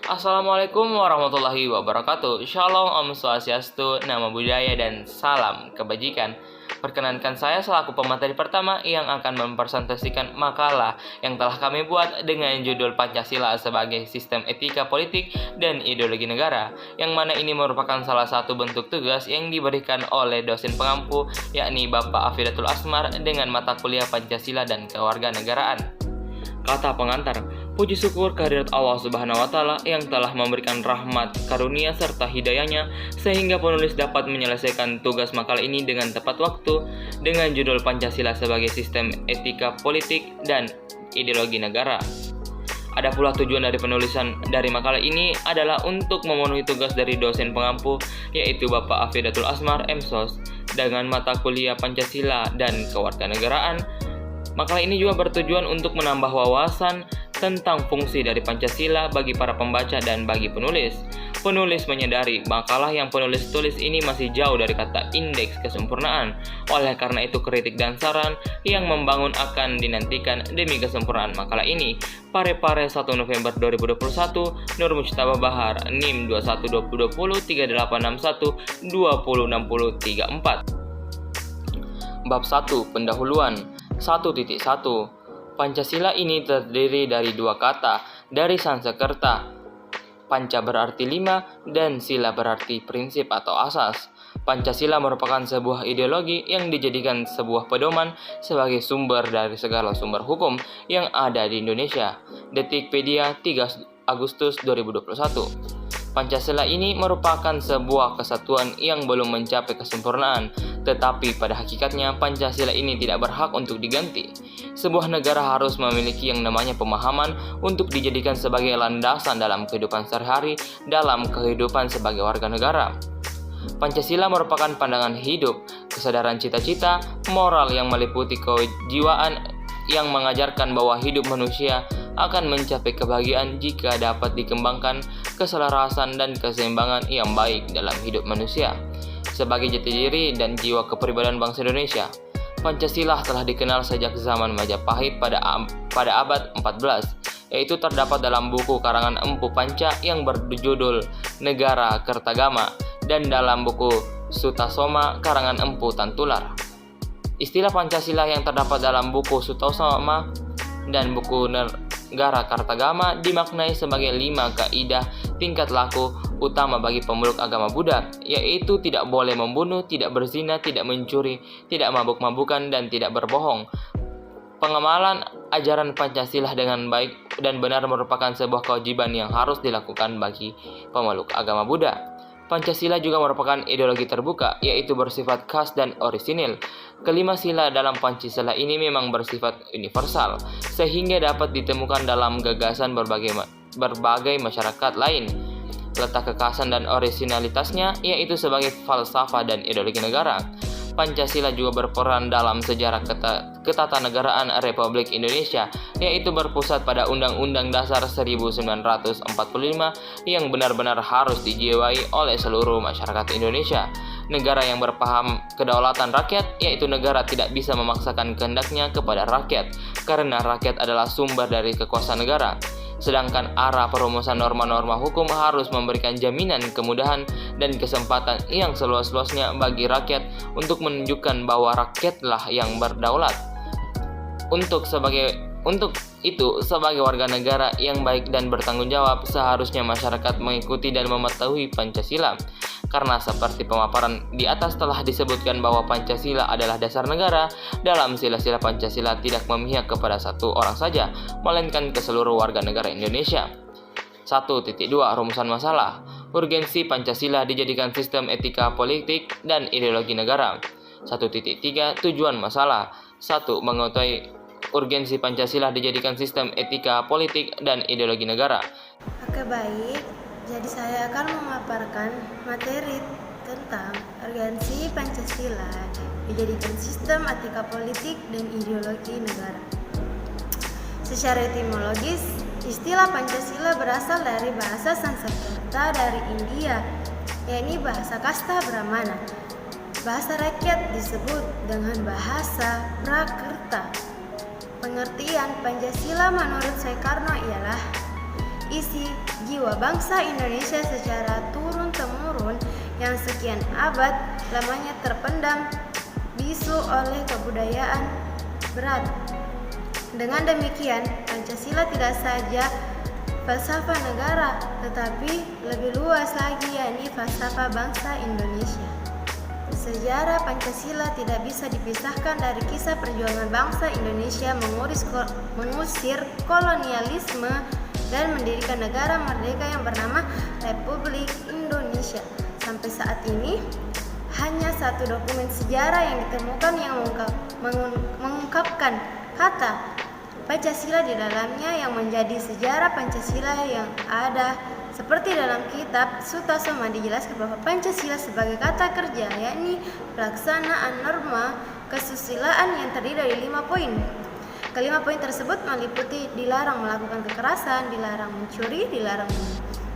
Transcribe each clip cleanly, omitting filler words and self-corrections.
Assalamualaikum warahmatullahi wabarakatuh. Shalom, Om Swastiastu, Namo Buddhaya, dan salam kebajikan. Perkenankan saya selaku pemateri pertama yang akan mempresentasikan makalah yang telah kami buat dengan judul Pancasila sebagai Sistem Etika Politik dan Ideologi Negara, yang mana ini merupakan salah satu bentuk tugas yang diberikan oleh dosen pengampu, yakni Bapak Afidatul Asmar, dengan mata kuliah Pancasila dan Kewarganegaraan. Kata pengantar, puji syukur kehadirat Allah Subhanahu wa Ta'ala yang telah memberikan rahmat, karunia, serta hidayahnya sehingga penulis dapat menyelesaikan tugas makalah ini dengan tepat waktu dengan judul Pancasila sebagai Sistem Etika Politik dan Ideologi Negara. Ada pula tujuan dari penulisan dari makalah ini adalah untuk memenuhi tugas dari dosen pengampu, yaitu Bapak Afidatul Asmar, MSOS, dengan mata kuliah Pancasila dan Kewarganegaraan. Makalah ini juga bertujuan untuk menambah wawasan tentang fungsi dari Pancasila bagi para pembaca dan bagi penulis. Penulis menyadari makalah yang penulis tulis ini masih jauh dari kata indeks kesempurnaan. Oleh karena itu, kritik dan saran yang membangun akan dinantikan demi kesempurnaan makalah ini. Parepare 1 November 2021, Nur Mujtaba Bahar, NIM 212020 3861 206034. Bab 1. Pendahuluan. 1.1. Pancasila ini terdiri dari dua kata dari Sanskerta. Panca berarti 5 dan sila berarti prinsip atau asas. Pancasila merupakan sebuah ideologi yang dijadikan sebuah pedoman sebagai sumber dari segala sumber hukum yang ada di Indonesia. Detikpedia 3 Agustus 2021. Pancasila ini merupakan sebuah kesatuan yang belum mencapai kesempurnaan, tetapi pada hakikatnya Pancasila ini tidak berhak untuk diganti. Sebuah negara harus memiliki yang namanya pemahaman untuk dijadikan sebagai landasan dalam kehidupan sehari-hari, dalam kehidupan sebagai warga negara. Pancasila merupakan pandangan hidup, kesadaran cita-cita, moral yang meliputi kejiwaan yang mengajarkan bahwa hidup manusia akan mencapai kebahagiaan jika dapat dikembangkan keselarasan dan keseimbangan yang baik dalam hidup manusia. Sebagai jati diri dan jiwa kepribadian bangsa Indonesia, Pancasila telah dikenal sejak zaman Majapahit pada abad 14, yaitu terdapat dalam buku karangan Empu Panca yang berjudul Negara Kertagama dan dalam buku Sutasoma karangan Empu Tantular. Istilah Pancasila yang terdapat dalam buku Sutasoma dan buku Negara Kertagama dimaknai sebagai 5 kaidah tingkat laku utama bagi pemeluk agama Buddha, yaitu tidak boleh membunuh, tidak berzina, tidak mencuri, tidak mabuk-mabukan, dan tidak berbohong. Pengamalan ajaran Pancasila dengan baik dan benar merupakan sebuah kewajiban yang harus dilakukan bagi pemeluk agama Buddha. Pancasila juga merupakan ideologi terbuka, yaitu bersifat khas dan orisinil. Kelima sila dalam Pancasila ini memang bersifat universal, sehingga dapat ditemukan dalam gagasan berbagai masyarakat lain. Letak kekhasan dan orisinalitasnya yaitu sebagai falsafah dan ideologi negara. Pancasila juga berperan dalam sejarah ketatanegaraan Republik Indonesia, yaitu berpusat pada Undang-Undang Dasar 1945 yang benar-benar harus dijiwai oleh seluruh masyarakat Indonesia. Negara yang berpaham kedaulatan rakyat, yaitu negara tidak bisa memaksakan kehendaknya kepada rakyat, karena rakyat adalah sumber dari kekuasaan negara. Sedangkan arah perumusan norma-norma hukum harus memberikan jaminan kemudahan dan kesempatan yang seluas-luasnya bagi rakyat untuk menunjukkan bahwa rakyatlah yang berdaulat. Untuk itu, sebagai warga negara yang baik dan bertanggung jawab, seharusnya masyarakat mengikuti dan mematuhi Pancasila. Karena seperti pemaparan di atas telah disebutkan bahwa Pancasila adalah dasar negara, dalam sila-sila Pancasila tidak memihak kepada satu orang saja, melainkan ke seluruh warga negara Indonesia. 1.2 Rumusan masalah. Urgensi Pancasila dijadikan sistem etika politik dan ideologi negara. 1.3 Tujuan masalah. 1. Mengetahui urgensi Pancasila dijadikan sistem etika politik dan ideologi negara. Oke, baik. Jadi saya akan memaparkan materi tentang urgensi Pancasila dijadikan sistem etika politik dan ideologi negara. Secara etimologis, istilah Pancasila berasal dari bahasa Sanskerta dari India, yakni bahasa kasta Brahmana. Bahasa rakyat disebut dengan bahasa Prakrta. Pengertian Pancasila menurut Soekarno ialah isi jiwa bangsa Indonesia secara turun-temurun yang sekian abad lamanya terpendam bisu oleh kebudayaan berat. Dengan demikian, Pancasila tidak saja falsafah negara, tetapi lebih luas lagi, yakni falsafah bangsa Indonesia. Sejarah Pancasila tidak bisa dipisahkan dari kisah perjuangan bangsa Indonesia mengusir kolonialisme dan mendirikan negara merdeka yang bernama Republik Indonesia. Sampai saat ini, hanya satu dokumen sejarah yang ditemukan yang mengungkapkan kata Pancasila di dalamnya, yang menjadi sejarah Pancasila yang ada. Seperti dalam kitab Sutasoma dijelaskan bahwa Pancasila sebagai kata kerja, yakni pelaksanaan norma kesusilaan yang terdiri dari 5 poin. Kelima poin tersebut meliputi dilarang melakukan kekerasan, dilarang mencuri, dilarang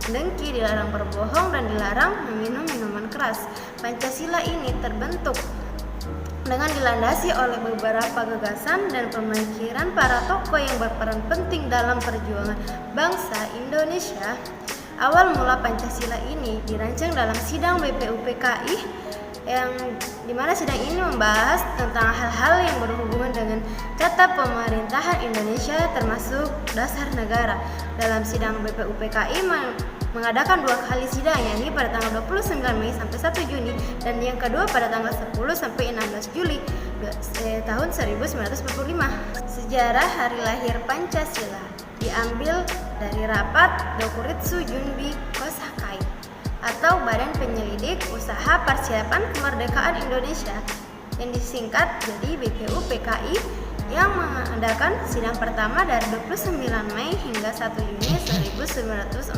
mendengki, dilarang berbohong, dan dilarang meminum minuman keras. Pancasila ini terbentuk dengan dilandasi oleh beberapa gagasan dan pemikiran para tokoh yang berperan penting dalam perjuangan bangsa Indonesia. Awal mula Pancasila ini dirancang dalam sidang BPUPKI, yang dimana sidang ini membahas tentang hal-hal yang berhubungan dengan tata pemerintahan Indonesia termasuk dasar negara. Dalam sidang BPUPKI mengadakan 2 kali sidang, yakni pada tanggal 29 Mei sampai 1 Juni dan yang kedua pada tanggal 10 sampai 16 Juli tahun 1945. Sejarah hari lahir Pancasila diambil dari rapat Dokuritsu Junbi Kosakai atau Badan Penyelidik Usaha Persiapan Kemerdekaan Indonesia yang disingkat jadi BPUPKI, yang mengadakan sidang pertama dari 29 Mei hingga 1 Juni 1945.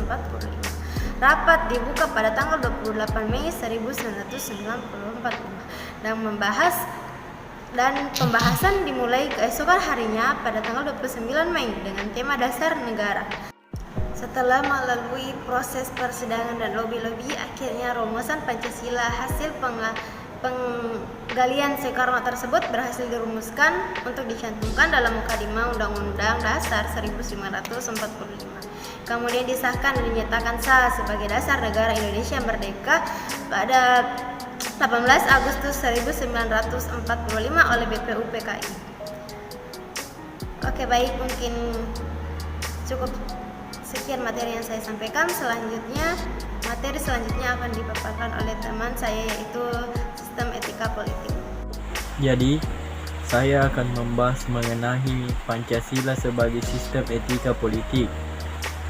Rapat dibuka pada tanggal 28 Mei 1994 dan pembahasan dimulai keesokan harinya pada tanggal 29 Mei dengan tema dasar negara. Setelah melalui proses persidangan dan lobi-lobi, akhirnya rumusan Pancasila hasil penggalian Soekarno tersebut berhasil dirumuskan untuk dicantumkan dalam Mukadimah Undang-Undang Dasar 1945. Kemudian disahkan dan dinyatakan sah sebagai dasar negara Indonesia merdeka pada 18 Agustus 1945 oleh BPUPKI. Oke, baik, mungkin cukup sekian materi yang saya sampaikan. Materi selanjutnya akan dipaparkan oleh teman saya, yaitu sistem etika politik. Jadi, saya akan membahas mengenai Pancasila sebagai sistem etika politik.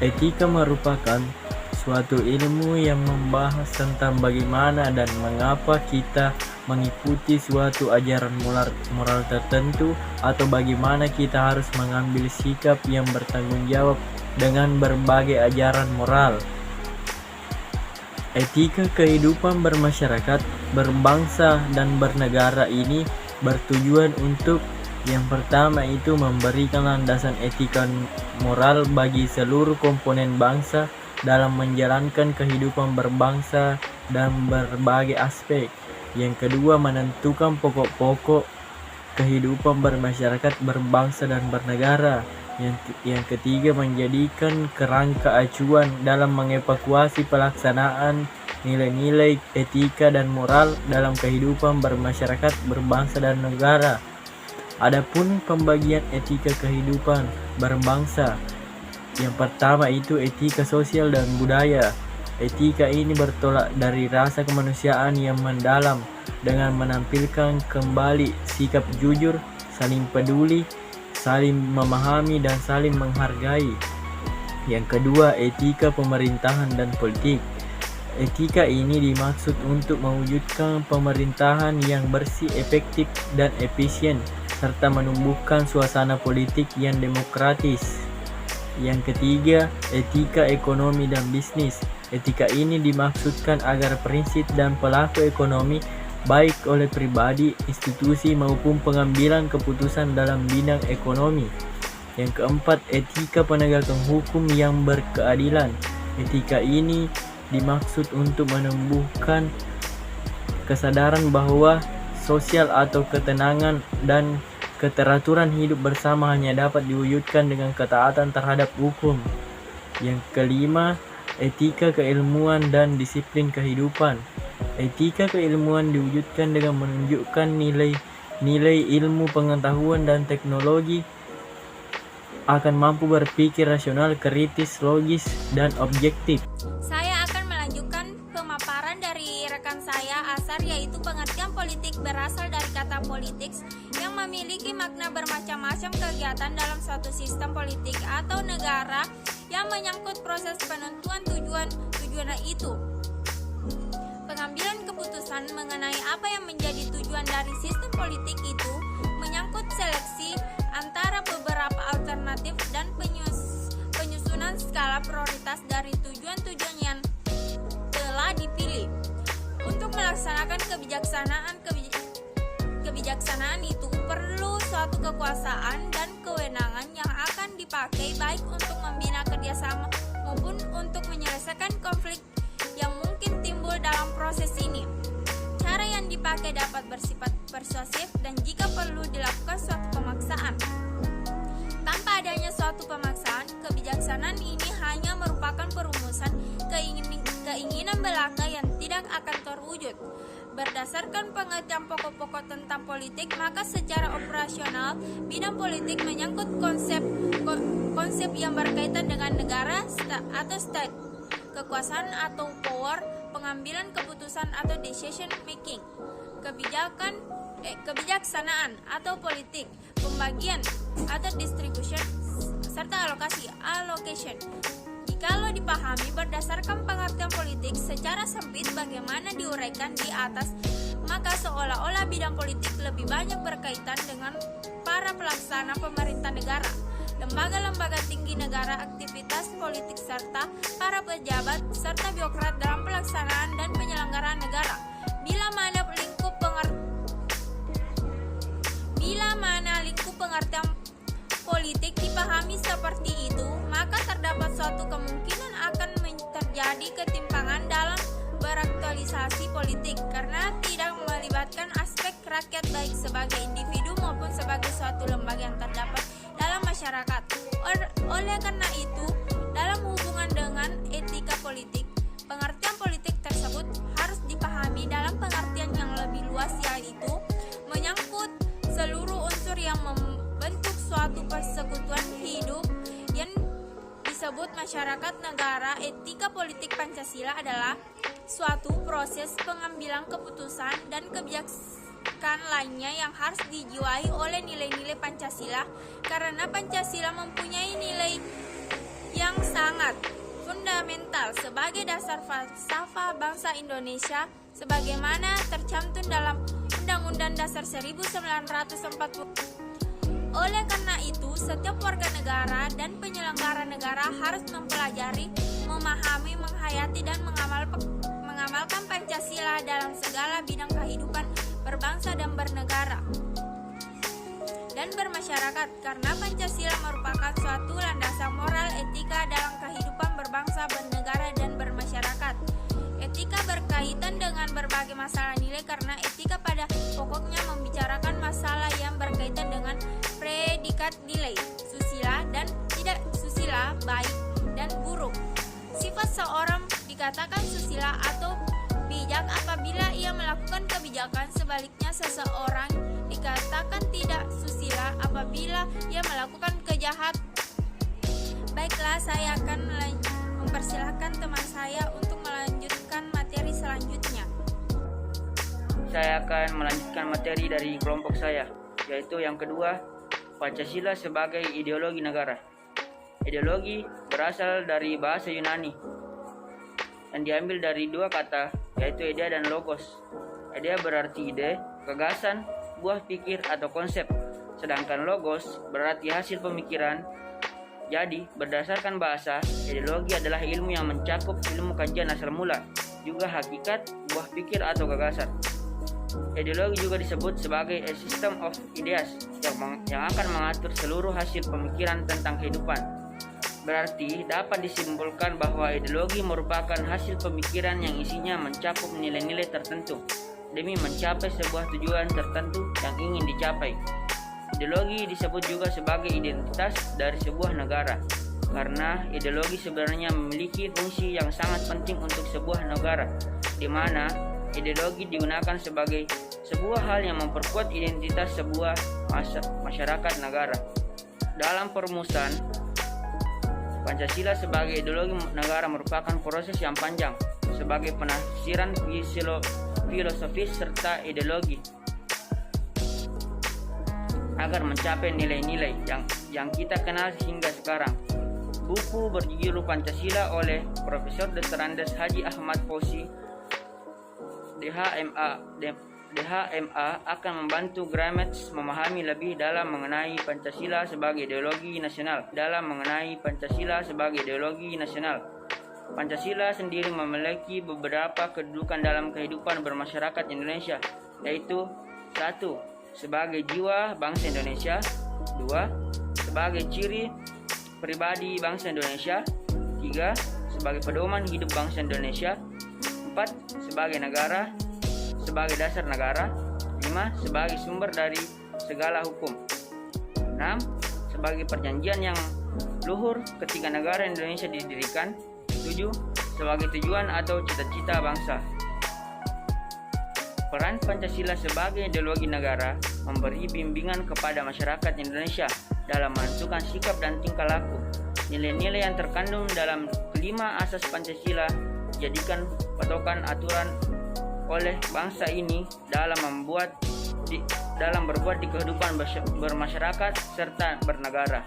Etika merupakan suatu ilmu yang membahas tentang bagaimana dan mengapa kita mengikuti suatu ajaran moral tertentu, atau bagaimana kita harus mengambil sikap yang bertanggung jawab dengan berbagai ajaran moral. Etika kehidupan bermasyarakat, berbangsa, dan bernegara ini bertujuan untuk yang pertama itu memberikan landasan etika moral bagi seluruh komponen bangsa dalam menjalankan kehidupan berbangsa dan berbagai aspek. Yang kedua, menentukan pokok-pokok kehidupan bermasyarakat, berbangsa, dan bernegara. Yang ketiga, menjadikan kerangka acuan dalam mengevakuasi pelaksanaan nilai-nilai etika dan moral dalam kehidupan bermasyarakat, berbangsa, dan negara. Adapun pembagian etika kehidupan berbangsa, yang pertama itu etika sosial dan budaya. Etika ini bertolak dari rasa kemanusiaan yang mendalam dengan menampilkan kembali sikap jujur, saling peduli, saling memahami, dan saling menghargai. Yang kedua, etika pemerintahan dan politik. Etika ini dimaksud untuk mewujudkan pemerintahan yang bersih, efektif, dan efisien, serta menumbuhkan suasana politik yang demokratis. Yang ketiga, etika ekonomi dan bisnis. Etika ini dimaksudkan agar prinsip dan pelaku ekonomi, baik oleh pribadi, institusi, maupun pengambilan keputusan dalam bidang ekonomi. Yang keempat, etika penegakan hukum yang berkeadilan. Etika ini dimaksud untuk menumbuhkan kesadaran bahwa sosial atau ketenangan dan keteraturan hidup bersama hanya dapat diwujudkan dengan ketaatan terhadap hukum. Yang kelima, etika keilmuan dan disiplin kehidupan. Etika keilmuan diwujudkan dengan menunjukkan nilai ilmu, pengetahuan, dan teknologi akan mampu berpikir rasional, kritis, logis, dan objektif. Saya akan melanjutkan pemaparan dari rekan saya Asar, yaitu pengertian politik berasal dari kata politics yang memiliki makna bermacam-macam kegiatan dalam suatu sistem politik atau negara yang menyangkut proses penentuan tujuan itu. Pengambilan keputusan mengenai apa yang menjadi tujuan dari sistem politik itu menyangkut seleksi antara beberapa alternatif dan penyusunan skala prioritas dari tujuan-tujuan yang telah dipilih. Untuk melaksanakan kebijaksanaan itu perlu suatu kekuasaan dan kewenangan yang akan dipakai baik untuk membina kerjasama maupun untuk menyelesaikan konflik yang mungkin timbul dalam proses ini. Cara yang dipakai dapat bersifat persuasif dan jika perlu dilakukan suatu pemaksaan. Tanpa adanya suatu pemaksaan, kebijaksanaan ini hanya merupakan perumusan keinginan belaka yang tidak akan terwujud. Berdasarkan pengertian pokok-pokok tentang politik, maka secara operasional, bidang politik menyangkut konsep yang berkaitan dengan negara atau state, kekuasaan atau power, pengambilan keputusan atau decision making, kebijaksanaan atau politik, pembagian atau distribution, serta allocation. Jikalau dipahami berdasarkan pengertian politik secara sempit bagaimana diuraikan di atas, maka seolah-olah bidang politik lebih banyak berkaitan dengan para pelaksana pemerintah negara, lembaga-lembaga tinggi negara, aktivitas politik serta para pejabat serta birokrat dalam pelaksanaan dan penyelenggaraan negara. Bila mana lingkup pengertian politik dipahami seperti itu, maka terdapat suatu kemungkinan akan terjadi ketimpangan dalam beraktualisasi politik karena tidak melibatkan aspek rakyat baik sebagai individu maupun sebagai suatu lembaga yang terdapat dalam masyarakat. Oleh karena itu, dalam hubungan dengan etika politik, pengertian politik tersebut harus dipahami dalam pengertian yang lebih luas, yaitu menyangkut seluruh unsur yang membentuk suatu persekutuan hidup yang disebut masyarakat negara. Etika politik Pancasila adalah suatu proses pengambilan keputusan dan kebijakan lainnya yang harus dijiwai oleh nilai-nilai Pancasila, karena Pancasila mempunyai nilai yang sangat fundamental sebagai dasar falsafah bangsa Indonesia sebagaimana tercantum dalam Undang-Undang Dasar 1940. Oleh karena itu, setiap warga negara dan penyelenggara negara harus mempelajari, memahami, menghayati, dan mengamalkan Pancasila dalam segala bidang kehidupan berbangsa dan bernegara dan bermasyarakat, karena Pancasila merupakan suatu landasan moral etika dalam kehidupan berbangsa, bernegara, dan bermasyarakat. Etika berkaitan dengan berbagai masalah nilai karena etika pada pokoknya membicarakan masalah yang berkaitan dengan predikat nilai, susila dan tidak susila, baik dan buruk. Sifat seorang dikatakan susila atau bijak apabila ia melakukan kebijakan, sebaliknya seseorang dikatakan tidak susila apabila ia melakukan kejahatan. Baiklah, saya akan mempersilahkan teman saya untuk melanjutkan materi selanjutnya. Saya akan melanjutkan materi dari kelompok saya, yaitu yang kedua, Pancasila sebagai ideologi negara. Ideologi berasal dari bahasa Yunani dan diambil dari dua kata, yaitu idea dan logos. Idea berarti ide, gagasan, buah pikir atau konsep, sedangkan logos berarti hasil pemikiran. Jadi, berdasarkan bahasa, ideologi adalah ilmu yang mencakup ilmu kajian asal mula, juga hakikat, buah pikir atau gagasan. Ideologi juga disebut sebagai a system of ideas yang akan mengatur seluruh hasil pemikiran tentang kehidupan. Berarti dapat disimpulkan bahwa ideologi merupakan hasil pemikiran yang isinya mencakup nilai-nilai tertentu demi mencapai sebuah tujuan tertentu yang ingin dicapai. Ideologi disebut juga sebagai identitas dari sebuah negara. karena ideologi sebenarnya memiliki fungsi yang sangat penting untuk sebuah negara, di mana ideologi digunakan sebagai sebuah hal yang memperkuat identitas sebuah masyarakat negara. Dalam perumusan, Pancasila sebagai ideologi negara merupakan proses yang panjang sebagai penafsiran filosofis serta ideologi agar mencapai nilai-nilai yang kita kenal hingga sekarang. Buku berjudul Pancasila oleh Profesor Dr. Andes Haji Ahmad Fauzi, DHMA akan membantu Grametz memahami lebih dalam mengenai Pancasila sebagai ideologi nasional. Pancasila sendiri memiliki beberapa kedudukan dalam kehidupan bermasyarakat Indonesia, yaitu 1. Sebagai jiwa bangsa Indonesia, 2. Sebagai ciri pribadi bangsa Indonesia, 3. Sebagai pedoman hidup bangsa Indonesia, 4. Sebagai negara, sebagai dasar negara, 5. Sebagai sumber dari segala hukum, 6. Sebagai perjanjian yang luhur ketika negara Indonesia didirikan, 7. Sebagai tujuan atau cita-cita bangsa. Peran Pancasila sebagai ideologi negara memberi bimbingan kepada masyarakat Indonesia dalam menentukan sikap dan tingkah laku. Nilai-nilai yang terkandung dalam kelima asas Pancasila dijadikan patokan aturan oleh bangsa ini dalam berbuat di kehidupan bermasyarakat serta bernegara.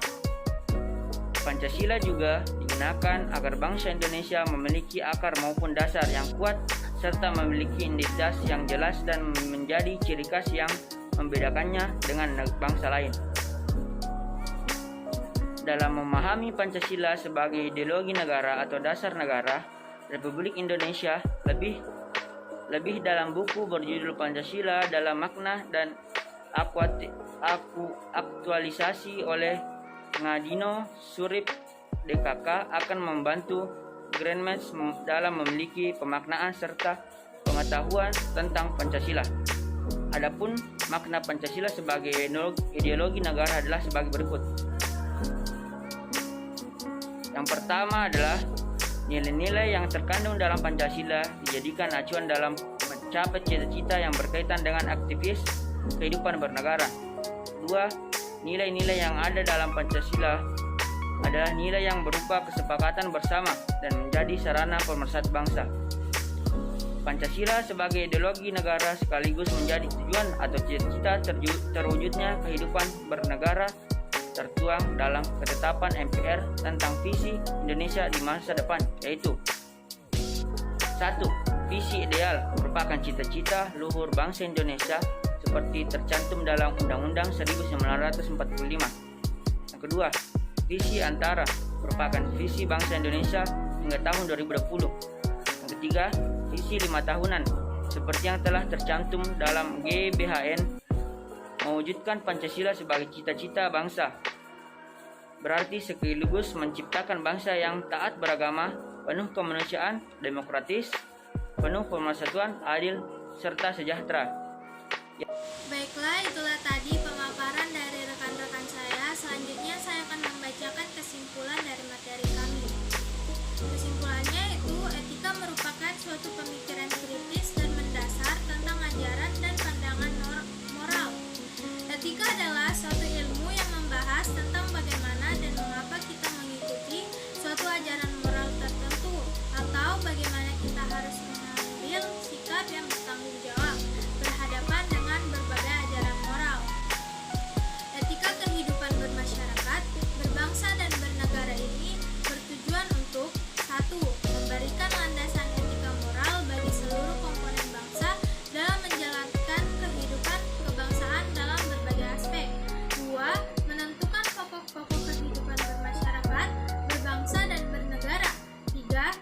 Pancasila juga digunakan agar bangsa Indonesia memiliki akar maupun dasar yang kuat serta memiliki identitas yang jelas dan menjadi ciri khas yang membedakannya dengan bangsa lain. Dalam memahami Pancasila sebagai ideologi negara atau dasar negara, Republik Indonesia lebih dalam buku berjudul Pancasila dalam makna dan aktualisasi oleh Ngadino Surip DKK akan membantu Grametz dalam memiliki pemaknaan serta pengetahuan tentang Pancasila. Adapun makna Pancasila sebagai ideologi negara adalah sebagai berikut. Yang pertama adalah nilai-nilai yang terkandung dalam Pancasila dijadikan acuan dalam mencapai cita-cita yang berkaitan dengan aktivis kehidupan bernegara. 2. Nilai-nilai yang ada dalam Pancasila adalah nilai yang berupa kesepakatan bersama dan menjadi sarana pemersatu bangsa. Pancasila sebagai ideologi negara sekaligus menjadi tujuan atau cita-cita terwujudnya kehidupan bernegara tertuang dalam ketetapan MPR tentang visi Indonesia di masa depan, yaitu 1. Visi ideal merupakan cita-cita luhur bangsa Indonesia seperti tercantum dalam Undang-Undang 1945. Yang kedua, visi antara merupakan visi bangsa Indonesia hingga tahun 2020. Yang ketiga, visi 5 tahunan seperti yang telah tercantum dalam GBHN mewujudkan Pancasila sebagai cita-cita bangsa. Berarti sekaligus menciptakan bangsa yang taat beragama, penuh kemanusiaan, demokratis, penuh pemersatuan, adil, serta sejahtera. Baiklah, itulah tadi pemaparan dari rekan-rekan saya. Selanjutnya saya akan membacakan kesimpulan dari materi kami. Kesimpulannya itu, etika merupakan suatu pemikiran kritis dan mendasar tentang ajaran dan pandangan moral. Etika adalah suatu ilmu yang membahas tentang bagaimana dan mengapa kita mengikuti suatu ajaran moral tertentu, atau bagaimana kita harus mengambil sikap yang bertanggung jawab berhadapan dengan berbagai ajaran moral. Etika kehidupan bermasyarakat, berbangsa dan bernegara ini bertujuan untuk 1. Memberikan landasan etika moral bagi seluruh komponen bangsa dalam menjalankan kehidupan kebangsaan dalam berbagai aspek. 2. Menentukan pokok-pokok kehidupan bermasyarakat, berbangsa dan bernegara. 3.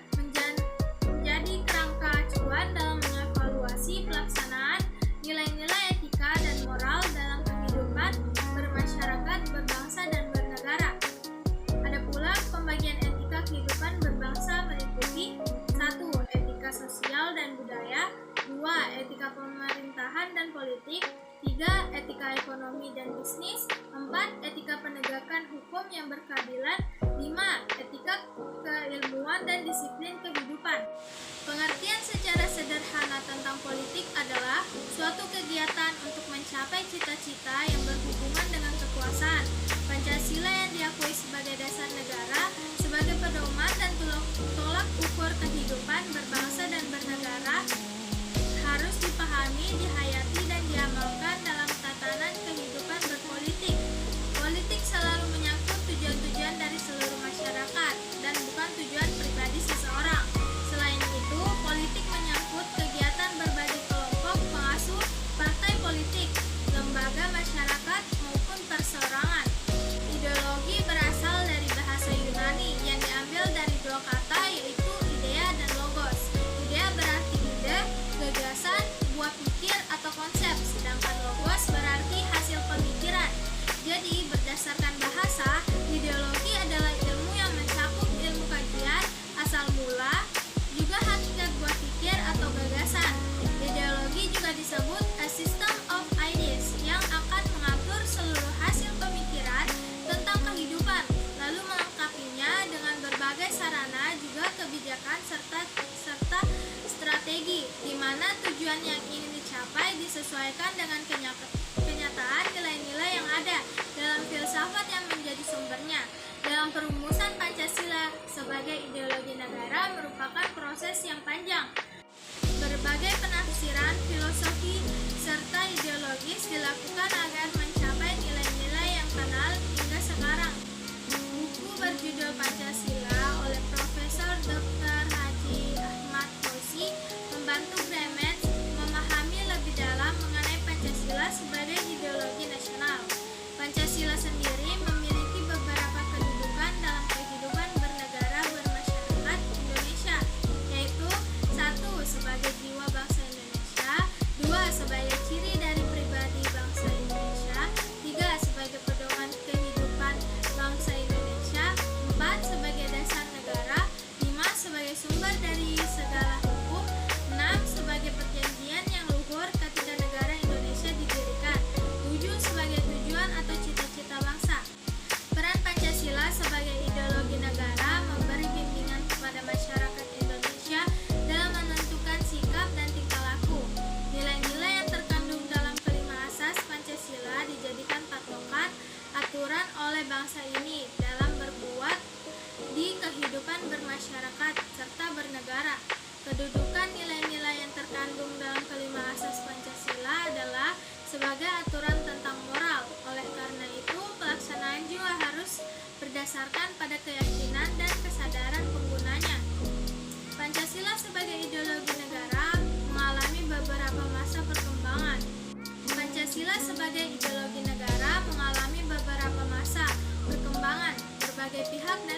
Menjadi kerangka acuan dalam mengevaluasi pelaksanaan nilai-nilai etika dan moral dalam kehidupan bermasyarakat, berbangsa dan bernegara. Ada pula pembagian etika kehidupan berbangsa meliputi 1. Etika sosial dan budaya, 2. Etika pemerintahan dan politik, 3. Etika ekonomi dan bisnis, 4. Etika penegakan hukum yang berkeadilan, 5. Etika keilmuan dan disiplin kehidupan. Pengertian secara sederhana tentang politik adalah suatu kegiatan untuk mencapai cita-cita yang berhubungan dengan kekuasaan. Pancasila yang diakui sebagai dasar negara, sebagai pedoman dan tolak ukur kehidupan berbangsa dan bernegara harus dipahami, dihayati, dan diamalkan dalam tatanan kehidupan berpolitik. Politik selalu menyangkut tujuan-tujuan dari seluruh masyarakat dan bukan tujuan pribadi seseorang. Selain itu, politik menyangkut kegiatan berbagai kelompok pengasuh, partai politik, lembaga masyarakat maupun perseorangan. Ideologi berasal dari bahasa Yunani yang diambil dari dua kata, yaitu idea dan logos. Idea berarti ide, gagasan, buah pikir atau konsep, sedangkan logos berarti hasil pemikiran. Jadi, berdasarkan bahasa, ideologi adalah ilmu yang mencakup ilmu kajian, asal mula, juga hakikat buah pikir atau gagasan. Ideologi juga disebut a system of ideas yang akan mengatur seluruh hasil pemikiran tentang kehidupan, lalu melengkapinya dengan berbagai sarana juga kebijakan serta strategi, di mana tujuan yang ingin dicapai disesuaikan dengan kenyataan nilai-nilai yang ada dalam filsafat yang menjadi sumbernya. Dalam perumusan Pancasila sebagai ideologi negara merupakan proses yang panjang. Berbagai penafsiran, filosofi, serta ideologis dilakukan agar mencapai nilai-nilai yang kenal hingga sekarang. Buku berjudul Pancasila oleh Profesor Dr. Haji Ahmad Khosi membantu Gramet memahami lebih dalam mengenai Pancasila sebagai ideologi nasional. Pancasila sendiri memiliki beberapa kedudukan dalam kehidupan bernegara bermasyarakat Indonesia, yaitu 1. Sebagai jiwa bangsa Indonesia, 2. Sebagai ciri dari pribadi bangsa Indonesia, 3. Sebagai pedoman kehidupan bangsa Indonesia, 4. Sebagai dasar negara, 5. Sebagai sumber dari segala hukum, 6. Sebagai perjanjian yang luhur ketika negara Indonesia didirikan, 7. Sebagai tujuan atau cita-cita bangsa. Peran Pancasila sebagai ideologi negara memberi bimbingan kepada masyarakat Indonesia dalam menentukan sikap dan tingkah laku. Nilai-nilai yang terkandung dalam kelima asas Pancasila dijadikan patokan aturan oleh bangsa ini dalam berbuat di kehidupan bermasyarakat serta bernegara. Kedudukan nilai-nilai yang terkandung dalam kelima asas Pancasila adalah sebagai aturan tentang moral. Oleh karena itu, pelaksanaan juga harus berdasarkan pada keyakinan dan kesadaran penggunanya. Pancasila sebagai ideologi negara mengalami beberapa masa perkembangan. Pancasila sebagai ideologi negara mengalami beberapa masa perkembangan. Berbagai pihak dan